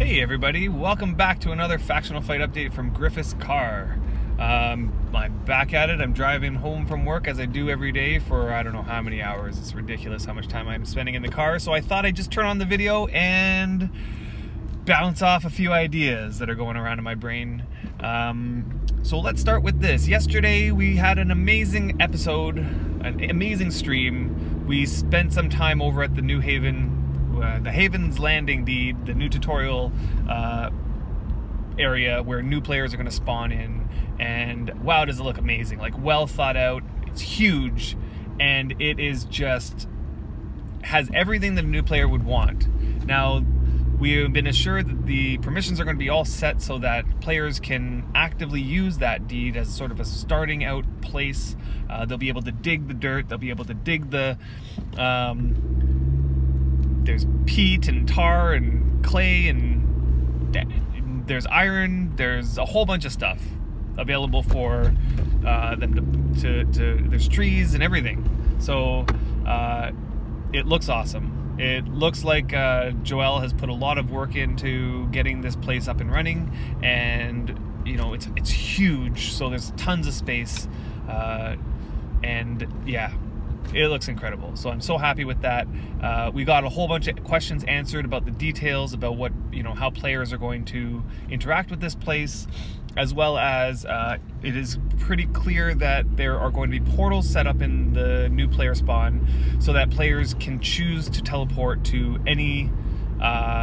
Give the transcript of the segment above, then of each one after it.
Hey everybody, welcome back to another Factional Fight update from Griffith's car. I'm back at it. I'm driving home from work as I do every day for I don't know how many hours. It's ridiculous how much time I'm spending in the car. So I thought I'd just turn on the video and bounce off a few ideas that are going around in my brain. So let's start with this. Yesterday we had an amazing episode, an amazing stream. We spent some time over at the New Haven the Haven's Landing deed, the new tutorial area where new players are going to spawn in, and wow, does it look amazing. Like, well thought out, it's huge, and it is just has everything that a new player would want. Now, we have been assured that the permissions are going to be all set so that players can actively use that deed as sort of a starting out place. They'll be able to dig the dirt, they'll be able to dig the there's peat and tar and clay and there's iron. There's a whole bunch of stuff available for them to there's trees and everything. So it looks awesome. It looks like Joel has put a lot of work into getting this place up and running, and you know, it's huge, so there's tons of space, and yeah, it looks incredible. So I'm so happy with that. We got a whole bunch of questions answered about the details, about what, you know, how players are going to interact with this place, as well as it is pretty clear that there are going to be portals set up in the new player spawn so that players can choose to teleport to any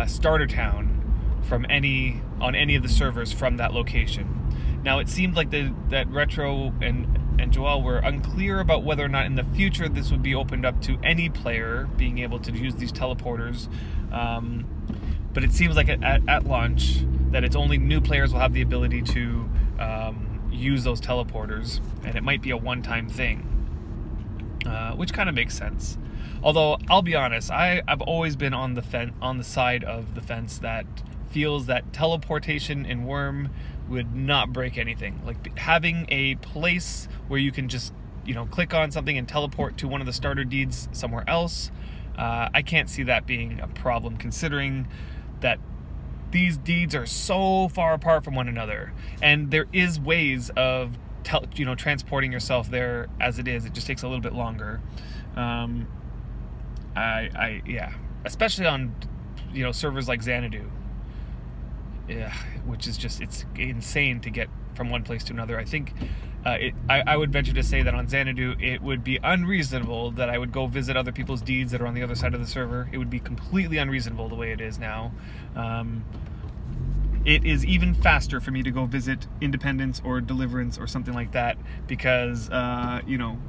starter town from on any of the servers from that location. Now, it seemed like that Retro and Joel were unclear about whether or not in the future this would be opened up to any player being able to use these teleporters. But it seems like at launch that it's only new players will have the ability to use those teleporters, and it might be a one-time thing, which kind of makes sense. Although, I'll be honest, I've always been on the side of the fence that feels that teleportation in Worm would not break anything. Like, having a place where you can just, you know, click on something and teleport to one of the starter deeds somewhere else, I can't see that being a problem, considering that these deeds are so far apart from one another, and there is ways of transporting yourself there as it is. It just takes a little bit longer. Yeah, especially on, you know, servers like Xanadu. Yeah, which is just, it's insane to get from one place to another. I think I would venture to say that on Xanadu it would be unreasonable that I would go visit other people's deeds that are on the other side of the server. It would be completely unreasonable the way it is now. It is even faster for me to go visit Independence or Deliverance or something like that, because you know,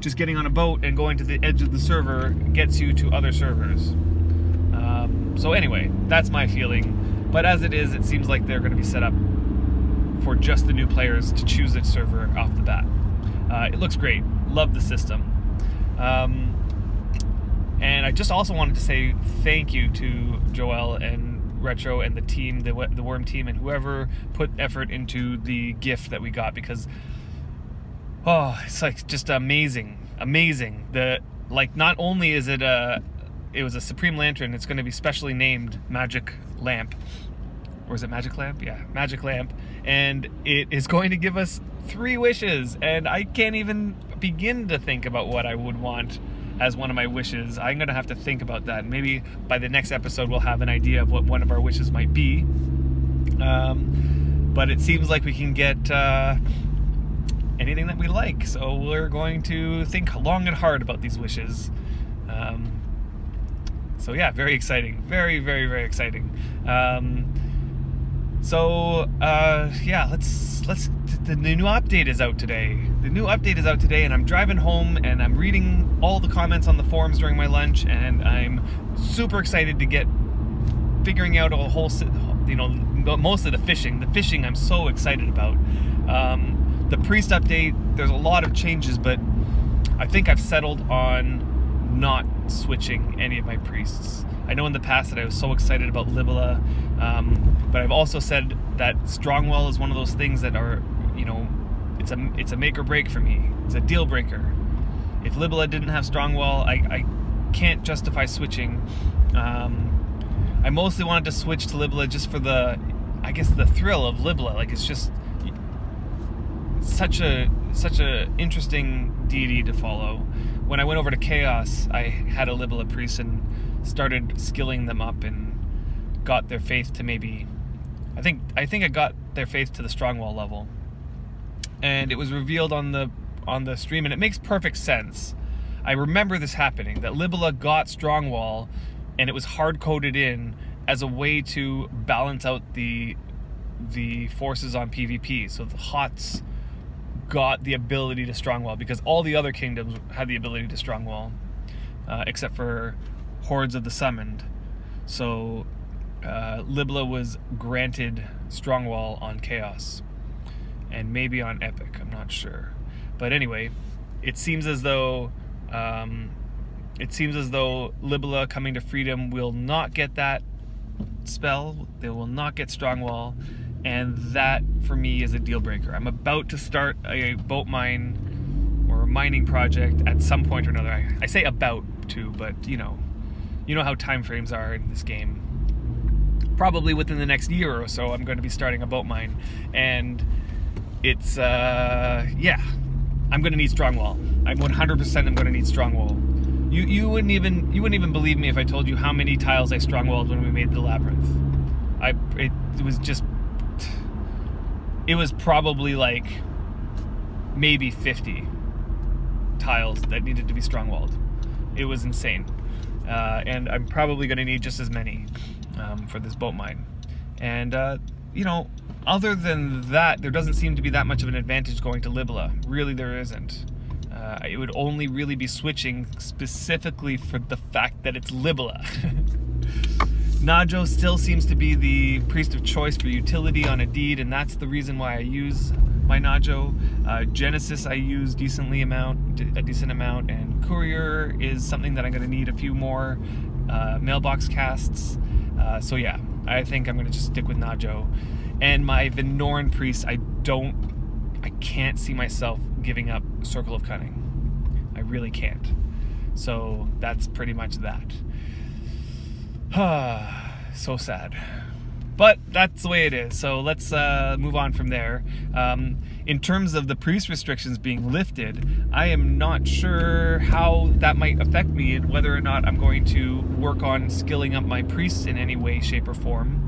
just getting on a boat and going to the edge of the server gets you to other servers. So anyway, that's my feeling. But as it is, it seems like they're going to be set up for just the new players to choose its server off the bat. It looks great. Love the system. And I just also wanted to say thank you to Joel and Retro and the team, the Worm team, and whoever put effort into the gift that we got, because oh, it's like just amazing. Like, not only is it it was a Supreme Lantern, it's going to be specially named Magic Lamp. Or is it Magic Lamp? Yeah, Magic Lamp. And it is going to give us 3 wishes, and I can't even begin to think about what I would want as one of my wishes. I'm going to have to think about that. Maybe by the next episode we'll have an idea of what one of our wishes might be. But it seems like we can get anything that we like, so we're going to think long and hard about these wishes. So yeah, very exciting. Very, very, very exciting. Yeah, the new update is out today. The new update is out today, and I'm driving home and I'm reading all the comments on the forums during my lunch, and I'm super excited to get figuring out a whole, you know, most of the fishing. The fishing I'm so excited about. The priest update, there's a lot of changes, but I think I've settled on not switching any of my priests. I know in the past that I was so excited about Libella, but I've also said that Strongwell is one of those things that are, you know, it's a make or break for me. It's a deal breaker. If Libella didn't have Strongwell, I can't justify switching. I mostly wanted to switch to Libla just for the, I guess, the thrill of Libla. Like, it's just such a interesting deity to follow. When I went over to Chaos, I had a Libla priest and started skilling them up and got their faith to maybe, I think I got their faith to the Strongwall level. And it was revealed on the stream, and it makes perfect sense. I remember this happening, that Libla got Strongwall, and it was hard-coded in as a way to balance out the forces on PvP. So the Hots got the ability to Strongwall, because all the other kingdoms had the ability to Strongwall, except for Hordes of the Summoned. So Libla was granted Strongwall on Chaos, and maybe on Epic, I'm not sure. But anyway, it seems as though Libla coming to Freedom will not get that spell. They will not get Strongwall, and that for me is a deal breaker. I'm about to start a boat mine or a mining project at some point or another. I say about to, but you know how time frames are in this game. Probably within the next year or so, I'm going to be starting a boat mine, and it's yeah, I'm going to need Strongwall. I'm 100% I'm going to need Strongwall. You wouldn't even believe me if I told you how many tiles I Strongwalled when we made the labyrinth. It was probably like maybe 50 tiles that needed to be Strongwalled. It was insane. And I'm probably going to need just as many for this boat mine. And, you know, other than that, there doesn't seem to be that much of an advantage going to Libla. Really, there isn't. It would only really be switching specifically for the fact that it's Libla. Najo still seems to be the priest of choice for utility on a deed, and that's the reason why I use my Najo. Genesis I use a decent amount, and Courier is something that I'm going to need a few more mailbox casts. So yeah, I think I'm going to just stick with Najo. And my Venoran priest, I can't see myself giving up Circle of Cunning. I really can't. So that's pretty much that. So sad. But that's the way it is. So let's move on from there. In terms of the priest restrictions being lifted, I am not sure how that might affect me and whether or not I'm going to work on skilling up my priests in any way, shape, or form.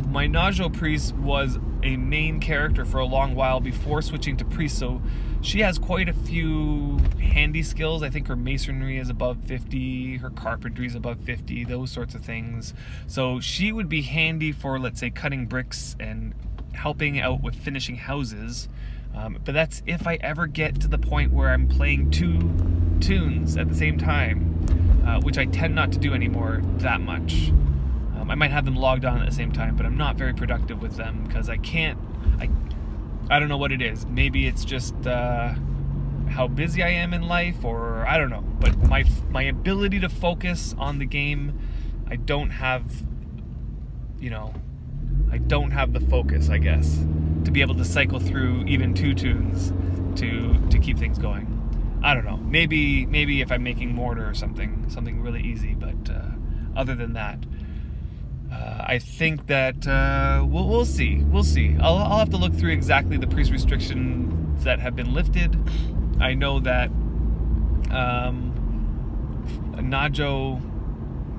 My Najo priest was a main character for a long while before switching to priest, so she has quite a few handy skills. I think her masonry is above 50, her carpentry is above 50, those sorts of things. So she would be handy for, let's say, cutting bricks and helping out with finishing houses. But that's if I ever get to the point where I'm playing 2 tunes at the same time, which I tend not to do anymore that much. I might have them logged on at the same time, but I'm not very productive with them because I don't know what it is. Maybe it's just how busy I am in life, or I don't know. But my ability to focus on the game, I don't have the focus, I guess, to be able to cycle through even 2 tunes to keep things going. I don't know. Maybe if I'm making mortar or something really easy, but other than that, I think that we'll see. I'll have to look through exactly the priest restrictions that have been lifted. I know that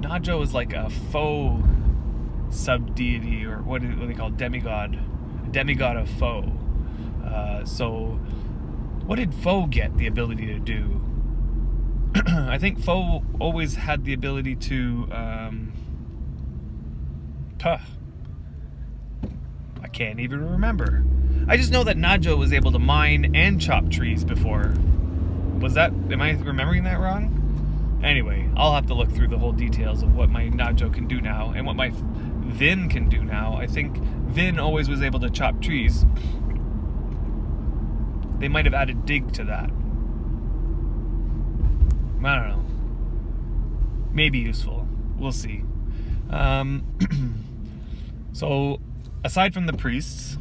Najo is like a faux sub-deity, or what they call demigod. A demigod of foe. So what did foe get the ability to do? I think foe always had the ability to I can't even remember. I just know that Najo was able to mine and chop trees before. Am I remembering that wrong? Anyway, I'll have to look through the whole details of what my Najo can do now and what my Vin can do now. I think Vin always was able to chop trees. They might have added dig to that. I don't know. Maybe useful. We'll see. So, aside from the priests,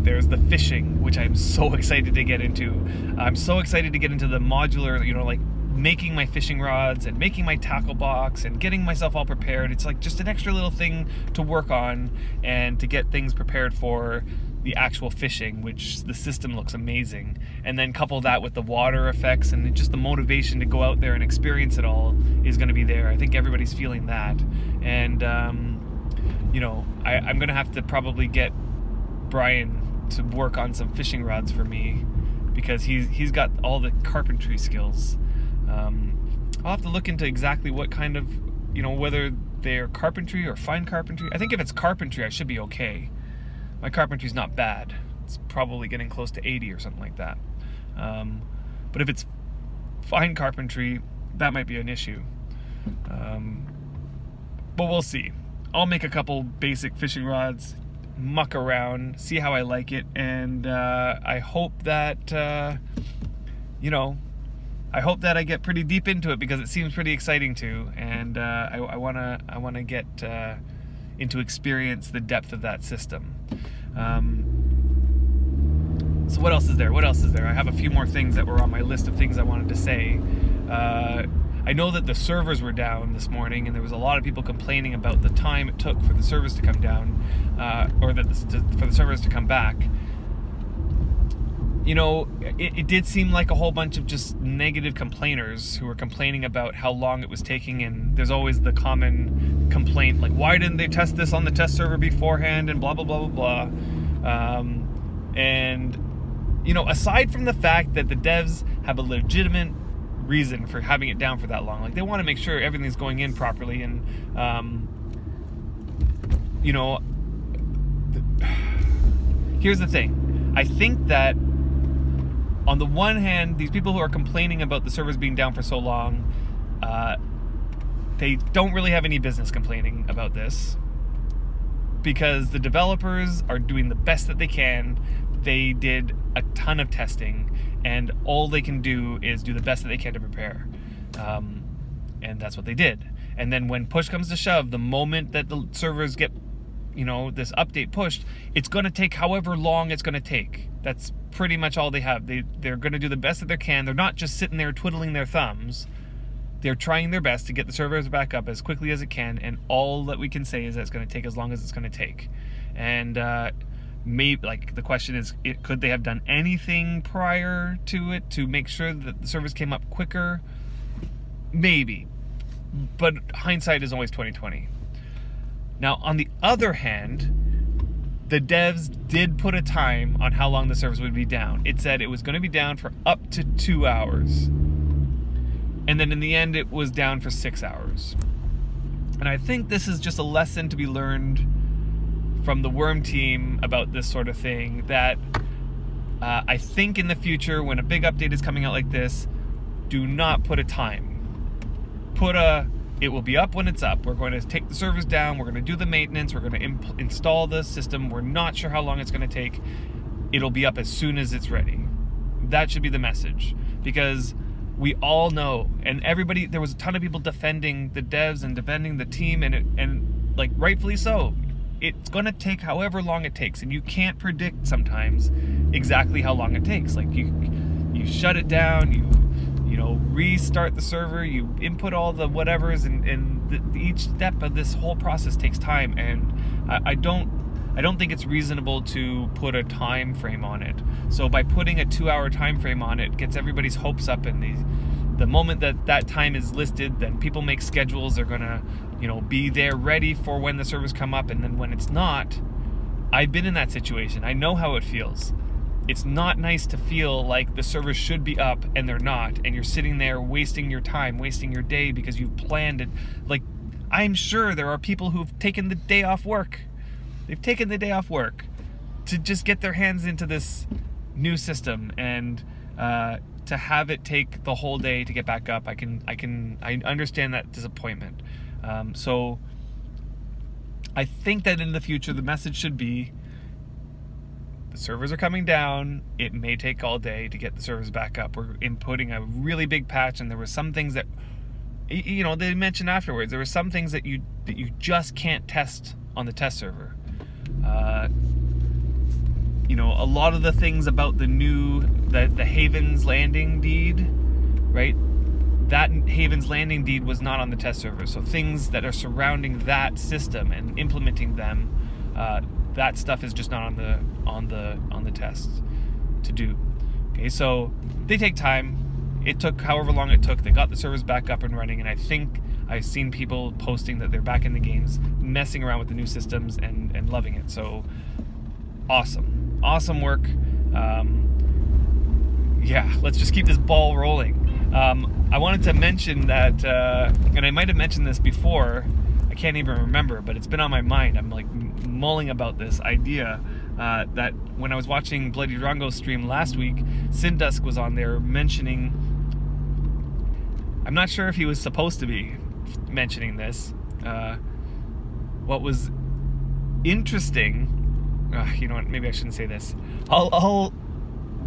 there's the fishing, which I'm so excited to get into. I'm so excited to get into the modular, like making my fishing rods and making my tackle box and getting myself all prepared. It's like just an extra little thing to work on and to get things prepared for the actual fishing, which the system looks amazing. And then couple that with the water effects and just the motivation to go out there and experience it all is going to be there. I think everybody's feeling that. And you know, I'm going to have to probably get Brian to work on some fishing rods for me, because he's got all the carpentry skills. I'll have to look into exactly what kind of, you know, whether they're carpentry or fine carpentry. I think if it's carpentry, I should be okay. My carpentry's not bad. It's probably getting close to 80 or something like that. But if it's fine carpentry, that might be an issue. But we'll see. I'll make a couple basic fishing rods, muck around, see how I like it, and I hope that, you know, I hope that I get pretty deep into it, because it seems pretty exciting too, and I wanna get into experience the depth of that system. So what else is there? What else is there? I have a few more things that were on my list of things I wanted to say. I know that the servers were down this morning, and there was a lot of people complaining about the time it took for the servers to come down, or for the servers to come back. You know, it did seem like a whole bunch of just negative complainers who were complaining about how long it was taking, and there's always the common complaint, like, why didn't they test this on the test server beforehand, and blah, blah, blah, blah, blah. And, you know, aside from the fact that the devs have a legitimate reason for having it down for that long, like, they want to make sure everything's going in properly, and, you know, here's the thing. I think that on the one hand, these people who are complaining about the servers being down for so long, they don't really have any business complaining about this, because the developers are doing the best that they can. They did a ton of testing, and all they can do is do the best that they can to prepare. And that's what they did. And then when push comes to shove, the moment that the servers get, you know, this update pushed, it's going to take however long it's going to take. That's pretty much all they have. They're going to do the best that they can. They're not just sitting there twiddling their thumbs. They're trying their best to get the servers back up as quickly as it can, and all that we can say is that it's going to take as long as it's going to take. And maybe, like, the question is, could they have done anything prior to it to make sure that the servers came up quicker? Maybe, but hindsight is always 20/20. Now, on the other hand, the devs did put a time on how long the servers would be down. It said it was going to be down for up to 2 hours. And then in the end, it was down for 6 hours. And I think this is just a lesson to be learned from the Worm team about this sort of thing, that I think in the future, when a big update is coming out like this, do not put a time. Put a, it will be up when it's up. We're going to take the servers down. We're going to do the maintenance. We're going to install the system. We're not sure how long it's going to take. It'll be up as soon as it's ready. That should be the message, because we all know, and everybody, there was a ton of people defending the devs and defending the team, and like, rightfully so. It's going to take however long it takes, and you can't predict sometimes exactly how long it takes. Like, you shut it down, you know, restart the server, you input all the whatevers, and each step of this whole process takes time, and I don't think it's reasonable to put a time frame on it. So by putting a 2-hour time frame on it, gets everybody's hopes up, and the moment that time is listed, then people make schedules. They're gonna, you know, be there ready for when the servers come up, and then when it's not, I've been in that situation. I know how it feels. It's not nice to feel like the servers should be up and they're not, and you're sitting there wasting your time, wasting your day because you've planned it. Like, I'm sure there are people who've taken the day off work. They've taken the day off work to just get their hands into this new system, and to have it take the whole day to get back up. I understand that disappointment. So I think that in the future, the message should be, the servers are coming down. It may take all day to get the servers back up. We're inputting a really big patch, and there were some things that, you know, they mentioned afterwards, there were some things that you just can't test on the test server. You know, a lot of the things about the new, the Havens landing deed, right? that Haven's Landing deed was not on the test server. So things that are surrounding that system and implementing them, that stuff is just not on the test to do. Okay, so they take time. It took however long it took. They got the servers back up and running, and I think I've seen people posting that they're back in the games, messing around with the new systems and loving it. So awesome work. Yeah, let's just keep this ball rolling. I wanted to mention that, and I might have mentioned this before, I can't even remember, but it's been on my mind. I'm like mulling about this idea that when I was watching Bloody Drongo's stream last week, Syndusk was on there mentioning, I'm not sure if he was supposed to be mentioning this. What was interesting, you know what, maybe I shouldn't say this.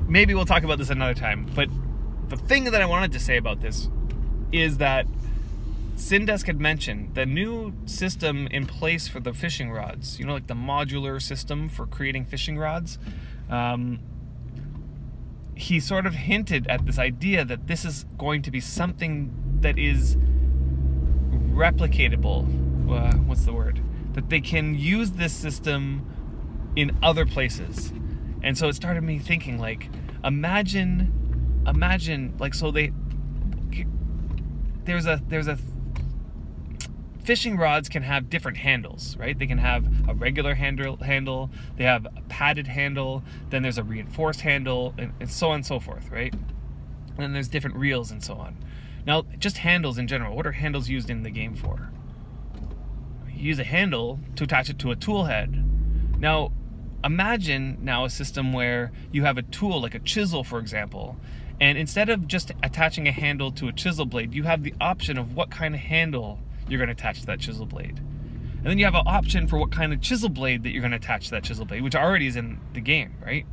Maybe we'll talk about this another time, but the thing that I wanted to say about this is that Syndusk had mentioned the new system in place for the fishing rods, you know, like the modular system for creating fishing rods. He sort of hinted at this idea that this is going to be something that is replicatable. What's the word? That they can use this system in other places. And so it started me thinking, like, imagine, like, so there's a fishing rods can have different handles, right? They can have a regular handle, they have a padded handle, then there's a reinforced handle, and so on and so forth, right? And then there's different reels and so on. Now, just handles in general, what are handles used in the game for? You use a handle to attach it to a tool head. Now, imagine now a system where you have a tool, like a chisel, for example, and instead of just attaching a handle to a chisel blade, you have the option of what kind of handle you're going to attach to that chisel blade. And then you have an option for what kind of chisel blade that you're going to attach to that chisel blade, which already is in the game, right?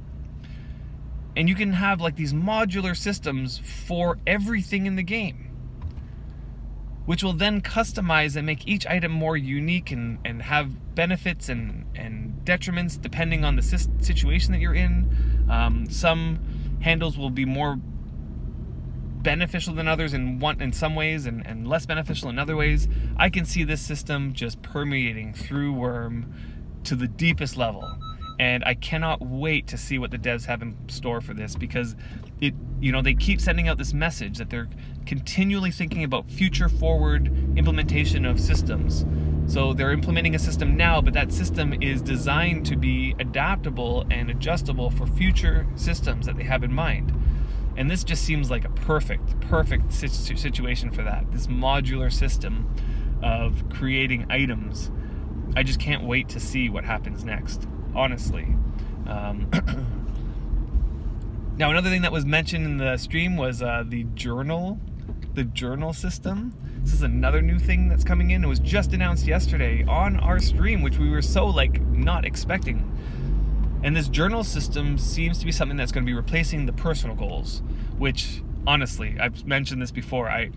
And you can have like these modular systems for everything in the game, which will then customize and make each item more unique and have benefits and detriments depending on the situation that you're in. Some handles will be more beneficial than others in some ways and less beneficial in other ways. I can see this system just permeating through Worm to the deepest level, and I cannot wait to see what the devs have in store for this, because they keep sending out this message that they're continually thinking about future forward implementation of systems. So they're implementing a system now, but that system is designed to be adaptable and adjustable for future systems that they have in mind. And this just seems like a perfect situation for that. This modular system of creating items. I just can't wait to see what happens next, honestly. Now, another thing that was mentioned in the stream was the journal system. This is another new thing that's coming in. It was just announced yesterday on our stream, which we were so not expecting. And this journal system seems to be something that's going to be replacing the personal goals, which, honestly, I've mentioned this before, I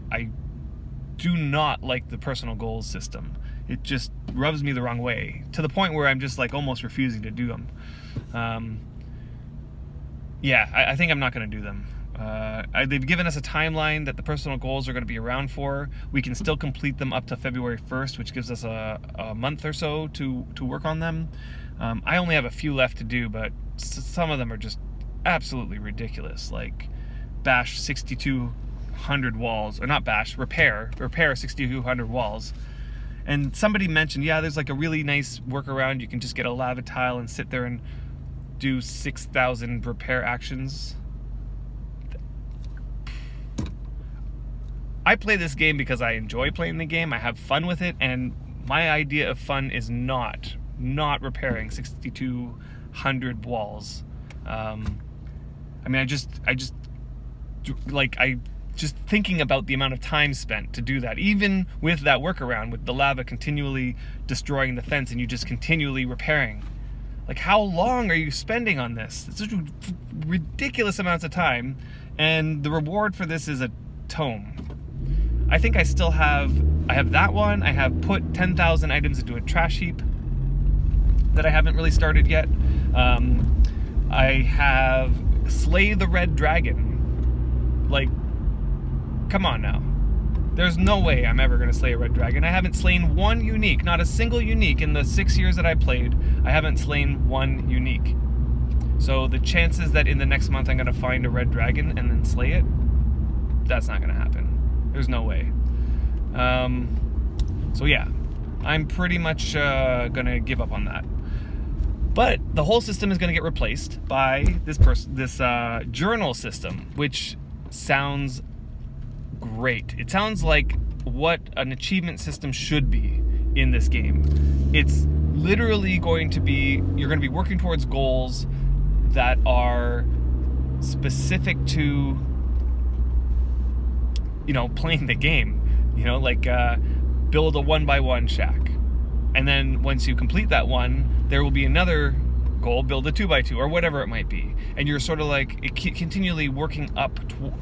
do not like the personal goals system. It just rubs me the wrong way, to the point where I'm just almost refusing to do them. Yeah, I think I'm not going to do them. They've given us a timeline that the personal goals are going to be around for. We can still complete them up to February 1st, which gives us a month or so to work on them. I only have a few left to do, but some of them are just absolutely ridiculous, like bash 6,200 walls, or not bash, repair 6,200 walls. And somebody mentioned, yeah, there's a really nice workaround. You can just get a lava tile and sit there and do 6,000 repair actions. I play this game because I enjoy playing the game. I have fun with it, and my idea of fun is not repairing 6,200 walls. I mean, I just thinking about the amount of time spent to do that, even with that workaround, with the lava continually destroying the fence and you just continually repairing. How long are you spending on this? It's such ridiculous amounts of time, and the reward for this is a tome. I think I have that one. I have put 10,000 items into a trash heap that I haven't really started yet. I have Slay the Red Dragon. Come on now. There's no way I'm ever going to slay a red dragon. I haven't slain one unique, not a single unique in the 6 years that I played. I haven't slain one unique. So the chances that in the next month I'm going to find a red dragon and then slay it, that's not going to happen. There's no way. So yeah, I'm pretty much going to give up on that. But the whole system is going to get replaced by this journal system, which sounds great. It sounds like what an achievement system should be in this game. It's literally going to be, you're going to be working towards goals that are specific to, you know, playing the game. You know, like build a 1x1 shack. And then once you complete that one, there will be another goal, build a 2x2 or whatever it might be. And you're sort of like continually working up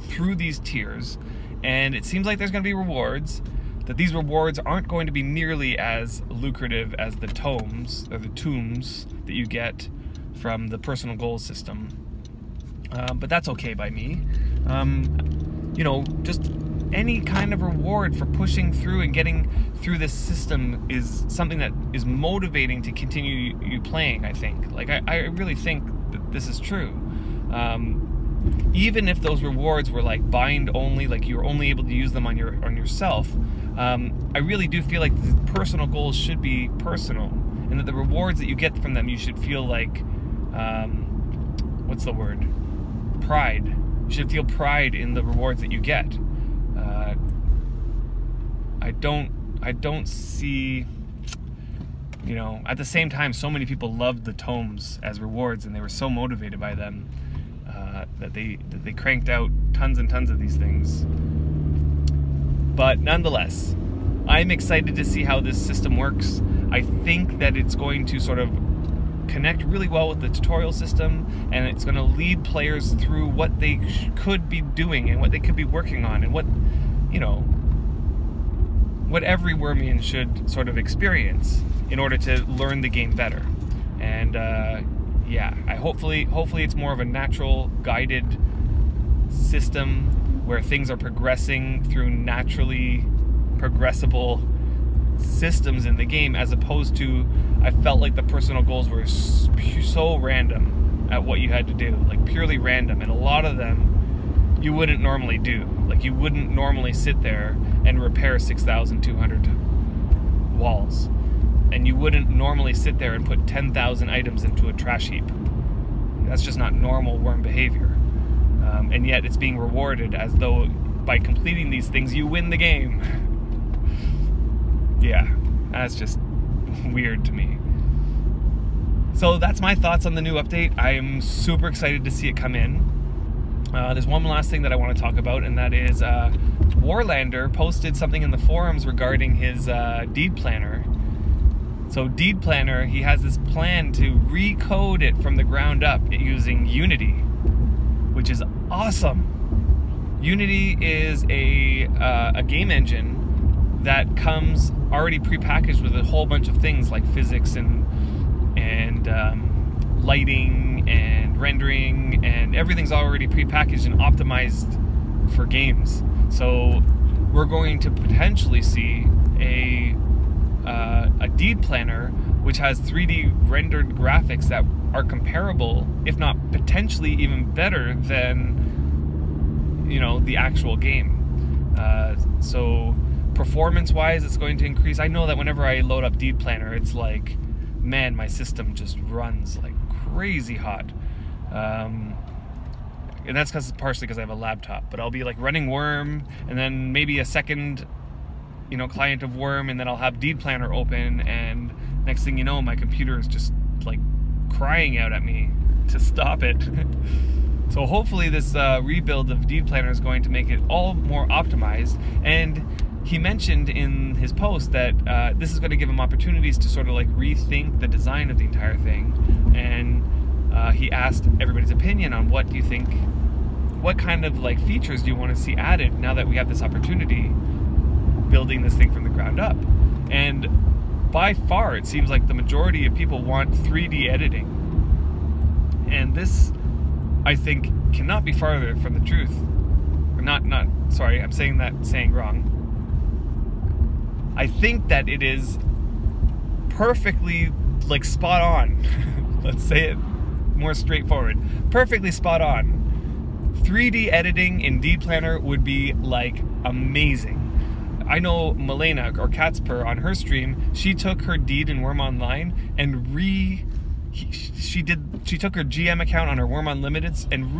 through these tiers. And it seems like there's going to be rewards, that these rewards aren't going to be nearly as lucrative as the tomes, or the tombs that you get from the personal goals system. But that's okay by me. You know, just any kind of reward for pushing through and getting through this system is something that is motivating to continue you playing, I think. Like, I really think that this is true. Even if those rewards were like bind only, like you were only able to use them on yourself, I really do feel like the personal goals should be personal, and that the rewards that you get from them, you should feel like, what's the word? Pride. You should feel pride in the rewards that you get. I don't see, you know, at the same time, so many people loved the tomes as rewards, and they were so motivated by them that they cranked out tons and tons of these things. But nonetheless, I'm excited to see how this system works. I think that it's going to sort of connect really well with the tutorial system, and it's going to lead players through what they could be doing and what they could be working on, and what, you know, what every Wormian should sort of experience in order to learn the game better. And yeah, hopefully it's more of a natural guided system where things are progressing through naturally progressible systems in the game, as opposed to, I felt like the personal goals were so random at what you had to do, like purely random, and a lot of them you wouldn't normally do. Like, you wouldn't normally sit there and repair 6,200 walls, and you wouldn't normally sit there and put 10,000 items into a trash heap. That's just not normal worm behavior. And yet it's being rewarded as though by completing these things you win the game. Yeah, that's just weird to me. So that's my thoughts on the new update. I am super excited to see it come in. There's one last thing that I want to talk about, and that is Warlander posted something in the forums regarding his deed planner. So Deed Planner, he has this plan to recode it from the ground up using Unity, which is awesome. Unity is a game engine that comes already prepackaged with a whole bunch of things like physics and lighting and rendering, and everything's already prepackaged and optimized for games. So we're going to potentially see a deed planner which has 3D rendered graphics that are comparable, if not potentially even better than, you know, the actual game. So performance-wise, it's going to increase. I know that whenever I load up Deed Planner, it's like, man, my system just runs like crazy hot. And that's partially because I have a laptop. But I'll be like running Worm, and then maybe a second, you know, client of Worm, and then I'll have Deed Planner open, and next thing you know, my computer is just like crying out at me to stop it. So hopefully this rebuild of Deed Planner is going to make it all more optimized. And he mentioned in his post that this is going to give him opportunities to sort of like rethink the design of the entire thing. And he asked everybody's opinion on what do you think, what kind of like features do you want to see added now that we have this opportunity building this thing from the ground up. And by far, it seems like the majority of people want 3D editing. And this, I think, cannot be farther from the truth. Sorry, I'm saying wrong. I think that it is perfectly, like, spot on. Let's say it more straightforward. Perfectly spot on. 3D editing in Deed Planner would be, like, amazing. I know Milena, or Catspur, on her stream, she took her Deed in Worm Online and she took her GM account on her Worm Unlimited and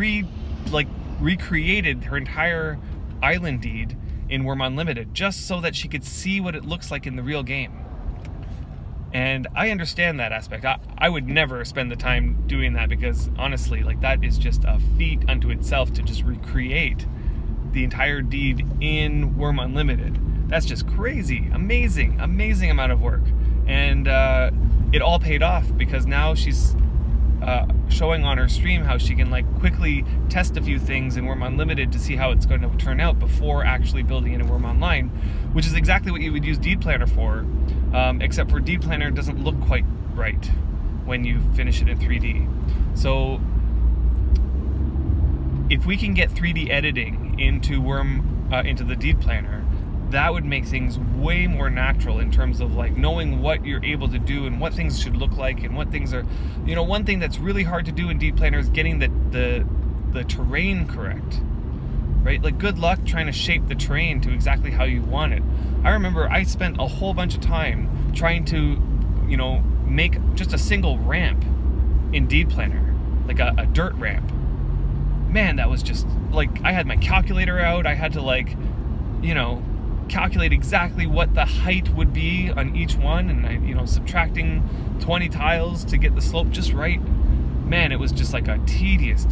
recreated her entire island Deed in Worm Unlimited just so that she could see what it looks like in the real game. And I understand that aspect. I would never spend the time doing that, because honestly, like, that is just a feat unto itself to just recreate the entire Deed in Worm Unlimited. That's just crazy, amazing amount of work. And it all paid off, because now she's showing on her stream how she can, like, quickly test a few things in Worm Unlimited to see how it's going to turn out before actually building it in Worm Online, which is exactly what you would use Deed Planner for, except for Deed Planner doesn't look quite right when you finish it in 3D. So if we can get 3D editing into the Deed Planner, that would make things way more natural in terms of, like, knowing what you're able to do and what things should look like and what things are, you know. One thing that's really hard to do in Deed Planner is getting the terrain correct, right? Like, good luck trying to shape the terrain to exactly how you want it. I remember I spent a whole bunch of time trying to, you know, make just a single ramp in Deed Planner, like a dirt ramp. Man, that was just, like, I had my calculator out. I had to, like, you know, calculate exactly what the height would be on each one, and I, you know, subtracting 20 tiles to get the slope just right. Man, it was just like a tedious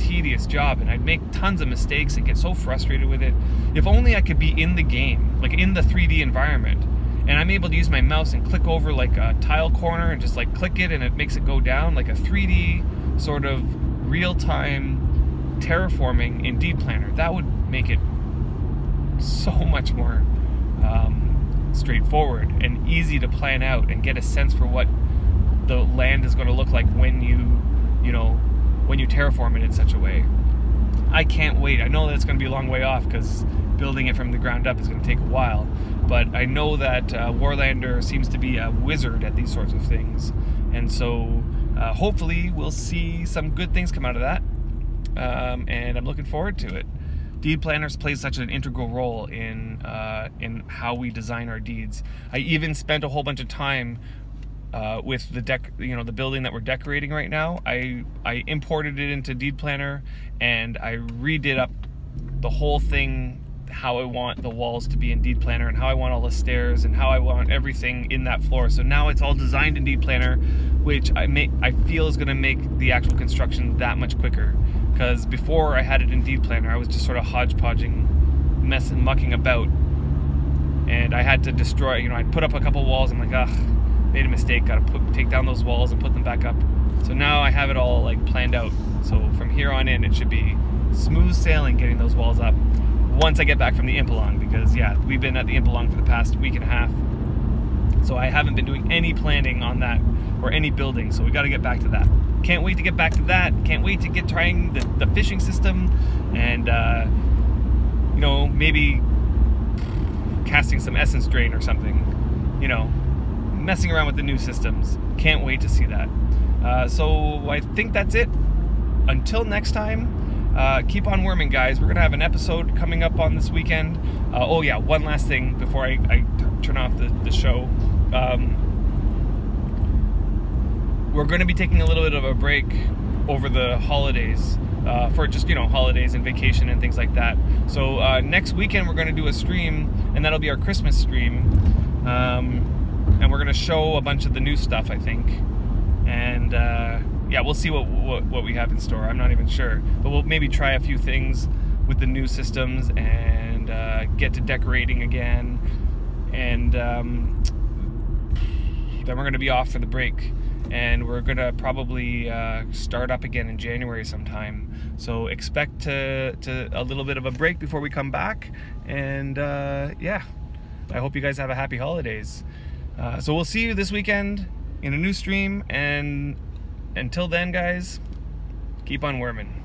job, and I'd make tons of mistakes and get so frustrated with it. If only I could be in the game, like in the 3D environment, and I'm able to use my mouse and click over like a tile corner and just, like, click it and it makes it go down, like a 3D sort of real-time terraforming in Deed Planner. That would make it so much more straightforward and easy to plan out and get a sense for what the land is going to look like when you know, when you terraform it in such a way. I can't wait. I know that it's going to be a long way off, because building it from the ground up is going to take a while, but I know that Warlander seems to be a wizard at these sorts of things, and so hopefully we'll see some good things come out of that, and I'm looking forward to it. Deed Planners plays such an integral role in how we design our deeds. I even spent a whole bunch of time with the building that we're decorating right now. I imported it into Deed Planner and I redid up the whole thing, how I want the walls to be in Deed Planner and how I want all the stairs and how I want everything in that floor. So now it's all designed in Deed Planner, which I feel is going to make the actual construction that much quicker. Because before I had it in Deed Planner, I was just sort of hodgepodging, mucking about, and I had to destroy. You know, I'd put up a couple walls. I'm like, ugh, made a mistake. Got to take down those walls and put them back up. So now I have it all, like, planned out. So from here on in, it should be smooth sailing getting those walls up. Once I get back from the Impelong, because yeah, we've been at the Impelong for the past week and a half, so I haven't been doing any planning on that or any building. So we got to get back to that. Can't wait to get back to that. Can't wait to get trying the fishing system and, you know, maybe casting some essence drain or something, you know, messing around with the new systems. Can't wait to see that. So I think that's it. Until next time, keep on worming, guys. We're going to have an episode coming up on this weekend. Oh yeah, one last thing before I turn off the show. We're going to be taking a little bit of a break over the holidays for just, you know, holidays and vacation and things like that. So next weekend we're going to do a stream, and that'll be our Christmas stream. And we're going to show a bunch of the new stuff, I think. And yeah, we'll see what we have in store. I'm not even sure. But we'll maybe try a few things with the new systems and get to decorating again. And then we're going to be off for the break. And we're gonna probably start up again in January sometime. So expect a little bit of a break before we come back. And yeah, I hope you guys have a happy holidays. So we'll see you this weekend in a new stream. And until then, guys, keep on worming.